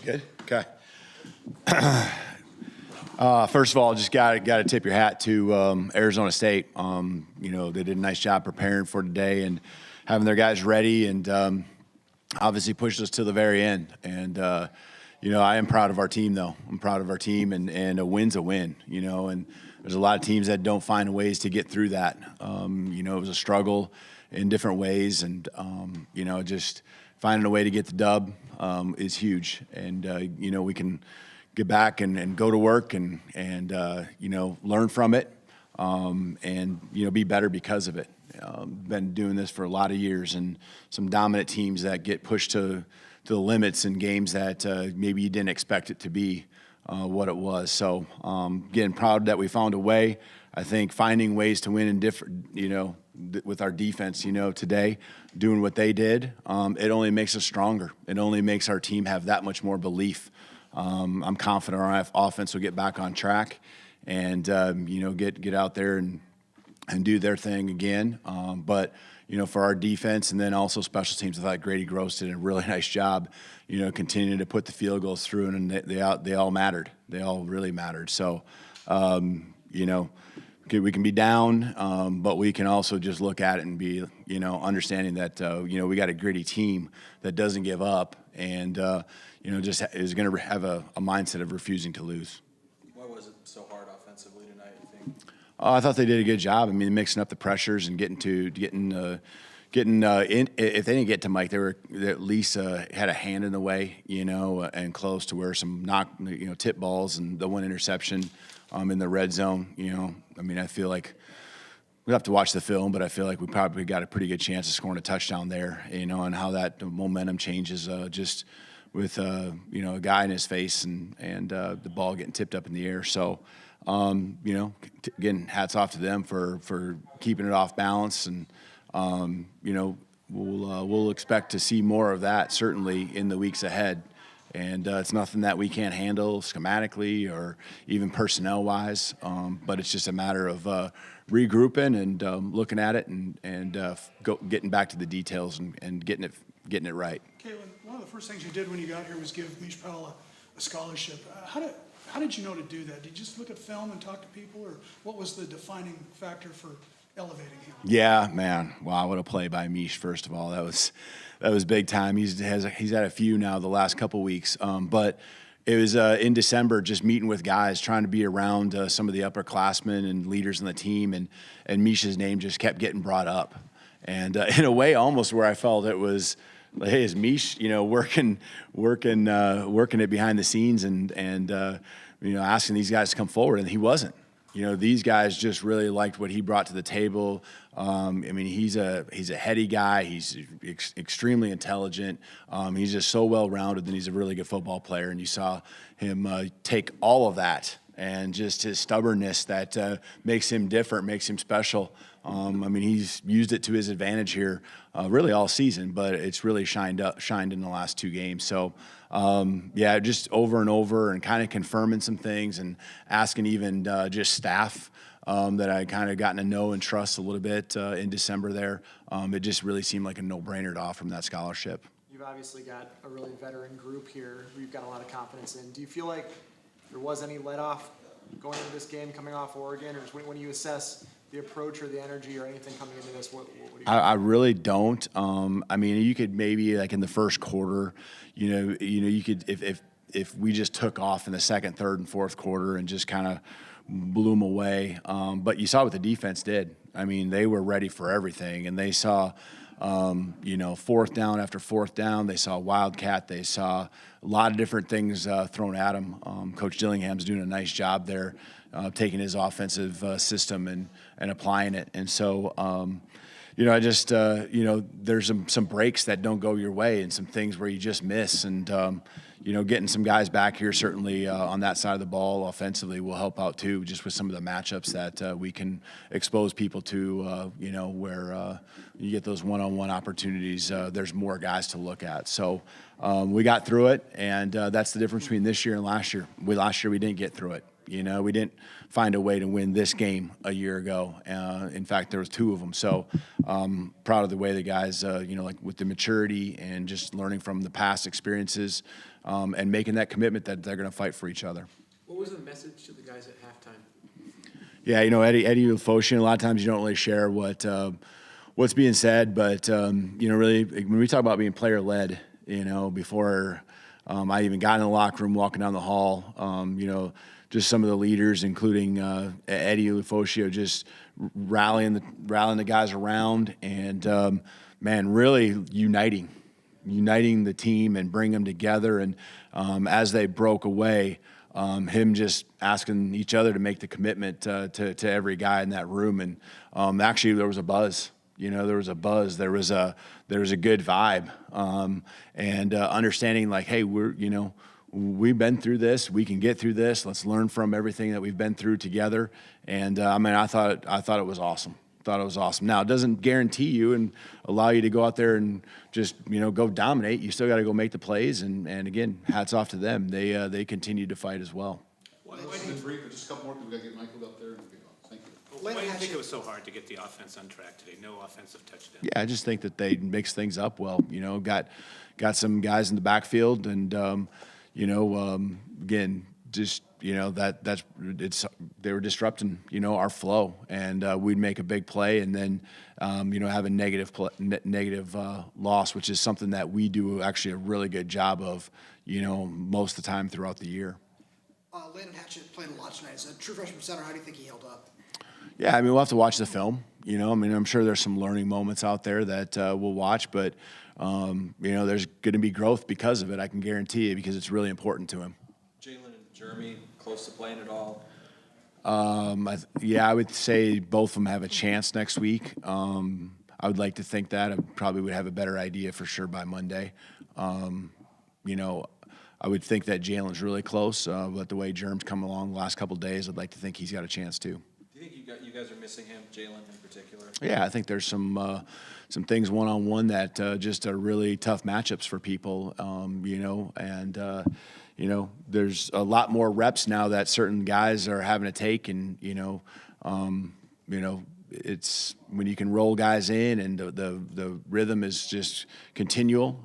Good. Okay. First of all, just got to tip your hat to Arizona State. They did a nice job preparing for today and having their guys ready, and obviously pushed us to the very end. And I am proud of our team, though. I'm proud of our team, and a win's a win. And there's a lot of teams that don't find ways to get through that. It was a struggle in different ways, and just finding a way to get the dub is huge. And we can get back and go to work and learn from it, and be better because of it. Been doing this for a lot of years, and some dominant teams that get pushed to the limits in games that maybe you didn't expect it to be what it was. So getting proud that we found a way. I think finding ways to win in different, with our defense, today, doing what they did, it only makes us stronger. It only makes our team have that much more belief. I'm confident our offense will get back on track and, get out there and do their thing again. But for our defense and then also special teams, I thought Grady Gross did a really nice job, continuing to put the field goals through, and they all mattered. They all really mattered. So, we can be down, but we can also just look at it and be, understanding that, we got a gritty team that doesn't give up and, just is going to have a mindset of refusing to lose. Why was it so hard offensively tonight, you think? I thought they did a good job. I mean, mixing up the pressures and getting in. If they didn't get to Mike, they at least had a hand in the way, and close to where some tip balls and the one interception in the red zone. I feel like we'll have to watch the film, but I feel like we probably got a pretty good chance of scoring a touchdown there, and how that momentum changes just with a guy in his face and the ball getting tipped up in the air. So. Again, hats off to them for keeping it off balance, and we'll expect to see more of that certainly in the weeks ahead. And it's nothing that we can't handle schematically or even personnel-wise, but it's just a matter of regrouping and looking at it and getting back to the details and getting it right. Kalen, one of the first things you did when you got here was give Mish Powell a scholarship. How did you know to do that? Did you just look at film and talk to people, or what was the defining factor for elevating him? Yeah, man. Wow, what a play by Mish, first of all. That was big time. He's had a few now the last couple weeks. But it was in December, just meeting with guys, trying to be around some of the upperclassmen and leaders on the team, and Mish's name just kept getting brought up. And in a way, almost where I felt it was, hey, is Mish, working it behind the scenes and asking these guys to come forward, and he wasn't. These guys just really liked what he brought to the table. He's a heady guy. He's extremely intelligent. He's just so well-rounded, and he's a really good football player. And you saw him take all of that and just his stubbornness that makes him different, makes him special. He's used it to his advantage here really all season, but it's really shined in the last two games. So, just over and over and kind of confirming some things and asking even just staff that I kind of gotten to know and trust a little bit in December there. It just really seemed like a no-brainer to offer him that scholarship. You've obviously got a really veteran group here who you've got a lot of confidence in. Do you feel like there was any let-off going into this game coming off Oregon, or just when you assess the approach or the energy or anything coming into this, what do you I really don't. You could maybe like in the first quarter, you could if we just took off in the second, third, and fourth quarter and just kind of blew them away. But you saw what the defense did. They were ready for everything, and they saw, fourth down after fourth down. They saw Wildcat. They saw a lot of different things thrown at them. Coach Dillingham's doing a nice job there, taking his offensive system and applying it. And so, there's some breaks that don't go your way and some things where you just miss. And, getting some guys back here certainly on that side of the ball offensively will help out too, just with some of the matchups that we can expose people to, where you get those one-on-one opportunities. There's more guys to look at. So we got through it, and that's the difference between this year and last year. Last year we didn't get through it. You know, we didn't find a way to win this game a year ago. In fact, there was 2 of them. So proud of the way the guys, you know, like with the maturity and just learning from the past experiences and making that commitment that they're going to fight for each other. What was the message to the guys at halftime? Yeah, you know, Eddie Lefoshian, a lot of times you don't really share what's being said, but, you know, really, when we talk about being player-led, you know, before I even got in the locker room, walking down the hall, you know, just some of the leaders, including Eddie Lefosio, just rallying the guys around and, man, really uniting the team and bring them together. And as they broke away, him just asking each other to make the commitment to every guy in that room. And actually, there was a buzz. You know, there was a buzz. There was a good vibe, and understanding like, hey, we've been through this. We can get through this. Let's learn from everything that we've been through together. And I mean, I thought it was awesome. Now, it doesn't guarantee you and allow you to go out there and just, you know, go dominate. You still got to go make the plays. And again, hats off to them. They continue to fight as well. Just a couple more, because we got to get Michael up there and get on. Thank you. Why do you think it was so hard to get the offense on track today? No offensive touchdown. Yeah, I just think that they mix things up well. You know, got some guys in the backfield, and you know, again, just you know they were disrupting our flow, and we'd make a big play, and then you know have a negative loss, which is something that we do actually a really good job of, you know, most of the time throughout the year. Landon Hatchett played a lot tonight. As a true freshman center, how do you think he held up? Yeah, I mean, we'll have to watch the film. You know, I mean, I'm sure there's some learning moments out there that we'll watch, but, you know, there's going to be growth because of it, I can guarantee you, because it's really important to him. Jalen and Jeremy close to playing at all? Yeah, I would say both of them have a chance next week. I would like to think that. I probably would have a better idea for sure by Monday. You know, I would think that Jalen's really close, but the way Jerm's come along the last couple of days, I'd like to think he's got a chance too. Do you think you guys are missing him, Jalen in particular? Yeah, I think there's some things one-on-one that just are really tough matchups for people, you know, and, you know, there's a lot more reps now that certain guys are having to take, and, you know, it's when you can roll guys in and the rhythm is just continual,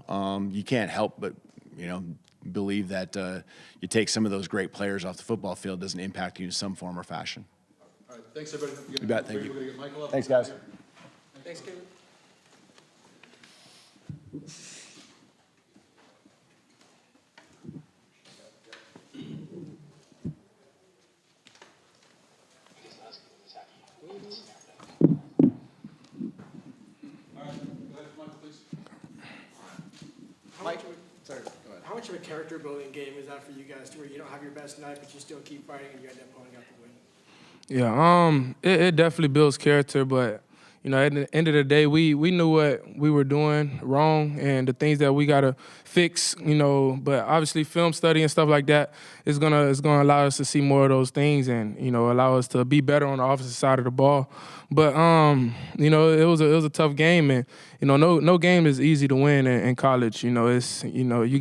you can't help but, you know, believe that you take some of those great players off the football field, doesn't impact you in some form or fashion. All right, thanks, everybody. You bet, thank you. We're going to get Michael up. Thanks, guys. Thanks, Kevin. How much of a character building game is that for you guys, to where you don't have your best night, but you still keep fighting and you end up pulling out the win? Yeah, it definitely builds character, but you know, at the end of the day, we knew what we were doing wrong and the things that we gotta fix, you know. But obviously, film study and stuff like that is gonna allow us to see more of those things and, you know, allow us to be better on the offensive side of the ball. But you know, it was a tough game, and you know, no game is easy to win in college. You know, it's, you know, you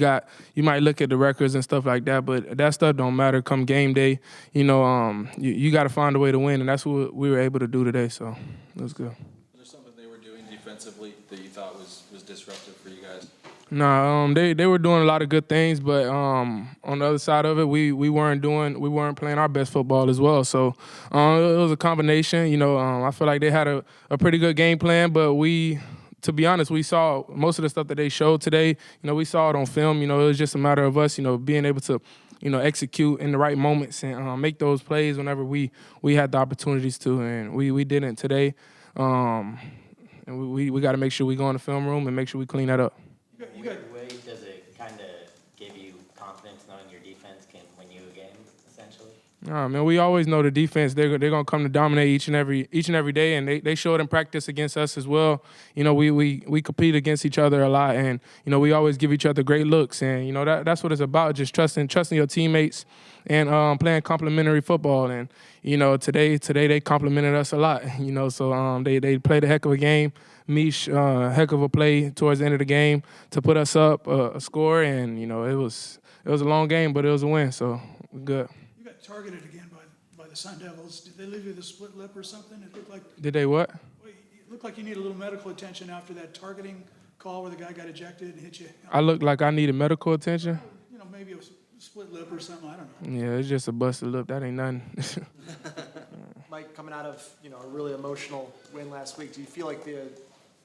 might look at the records and stuff like that, but that stuff don't matter come game day. You know, you got to find a way to win, and that's what we were able to do today. So it was good. Was there something they were doing defensively that you thought was disruptive for you guys? Nah, they were doing a lot of good things, but on the other side of it, we weren't playing our best football as well. So it was a combination. You know, I feel like they had a pretty good game plan, but to be honest, we saw most of the stuff that they showed today. You know, we saw it on film. You know, it was just a matter of us, you know, being able to, you know, execute in the right moments and make those plays whenever we had the opportunities to, and we didn't today. And we got to make sure we go in the film room and make sure we clean that up. Way does it kind of give you confidence knowing your defense can win you a game, essentially? Man, we always know the defense, they're gonna come to dominate each and every day, and they show it in practice against us as well. You know, we compete against each other a lot, and you know, we always give each other great looks, and you know, that's what it's about, just trusting your teammates and playing complementary football. And you know, today they complimented us a lot. You know, so they played a heck of a game. Mish, heck of a play towards the end of the game to put us up a score, and you know, it was a long game, but it was a win, so good. You got targeted again by the Sun Devils. Did they leave you with a split lip or something? It looked like, Did they what? well, it looked like you need a little medical attention after that targeting call where the guy got ejected and hit you. I looked like I needed medical attention. You know, maybe it was split lip or something, I don't know. Yeah, it's just a busted lip. That ain't nothing. Mike, coming out of, a really emotional win last week, do you feel like the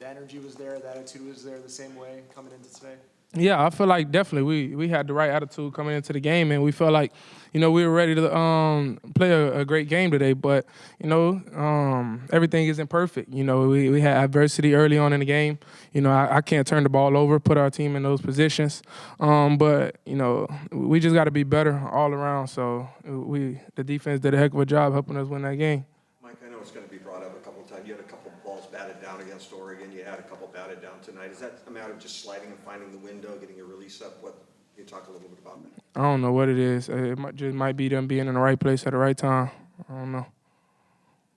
energy was there, the attitude was there the same way coming into today? Yeah, I feel like definitely we had the right attitude coming into the game, and we felt like, we were ready to play a great game today. But, everything isn't perfect. We had adversity early on in the game. I can't turn the ball over, put our team in those positions. But, we just got to be better all around. So the defense did a heck of a job helping us win that game. Mike, I know it's going to be brought up a couple of times. You had a couple of balls batted down against Oregon. You had a couple batted down tonight. Is that a matter of just sliding and finding the window, getting a release up? Can you talk a little bit about that? I don't know what it is. It might be them being in the right place at the right time. I don't know.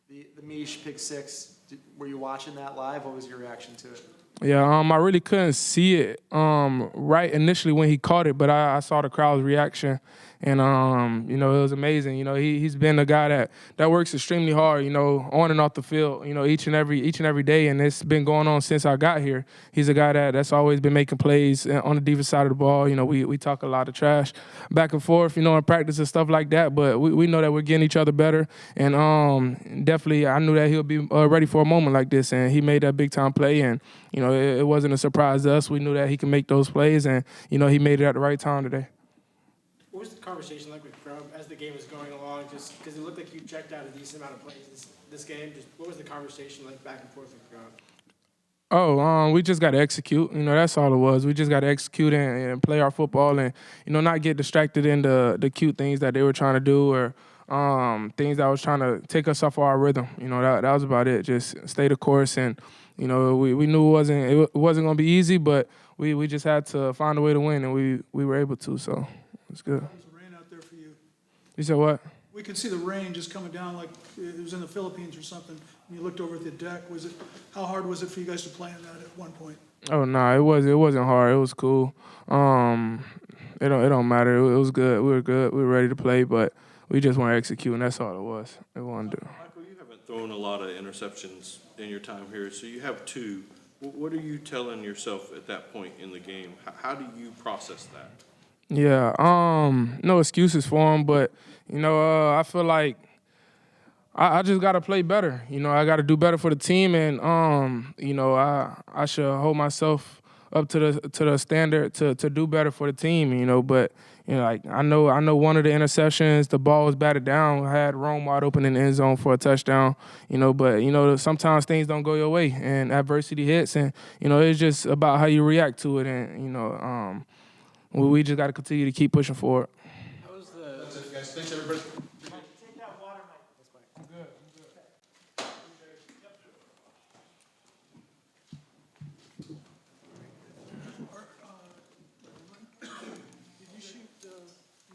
The Mish pick six, were you watching that live? What was your reaction to it? Yeah, I really couldn't see it right initially when he caught it, but I saw the crowd's reaction, and it was amazing. He's been a guy that works extremely hard, on and off the field, each and every day, and it's been going on since I got here. He's a guy that's always been making plays on the defensive side of the ball. We talk a lot of trash back and forth, in practice and stuff like that, but we know that we're getting each other better, and definitely I knew that he'll be ready for a moment like this, and he made that big time play, and it wasn't a surprise to us. We knew that he could make those plays, and, he made it at the right time today. What was the conversation like with Grubb as the game was going along? Just because it looked like you checked out a decent amount of plays this game. Just what was the conversation like back and forth with Grubb? We just got to execute. That's all it was. We just got to execute and play our football and, not get distracted in the cute things that they were trying to do or things that was trying to take us off our rhythm. That was about it. Just stay the course and, we knew it wasn't going to be easy, but we just had to find a way to win, and we were able to, so it's good. There's rain out there for you. You said what? We could see the rain just coming down like it was in the Philippines or something. When you looked over at the deck, how hard was it for you guys to play in that at one point? Oh, no, it wasn't hard. It was cool. It don't matter. It was good. We were good. We were ready to play, but we just want to execute, and that's all it was. It wasn't do. Michael, you haven't thrown a lot of interceptions in your time here, so you have 2. What are you telling yourself at that point in the game? How do you process that? Yeah, no excuses for him, but, I feel like I just got to play better. I got to do better for the team, and, I should hold myself up to the standard to do better for the team, but, I know one of the interceptions, the ball was batted down. I had Rome wide open in the end zone for a touchdown, but, sometimes things don't go your way, and adversity hits, and, it's just about how you react to it, and, we just got to continue to keep pushing forward. How was the That's it, guys. Thanks, everybody.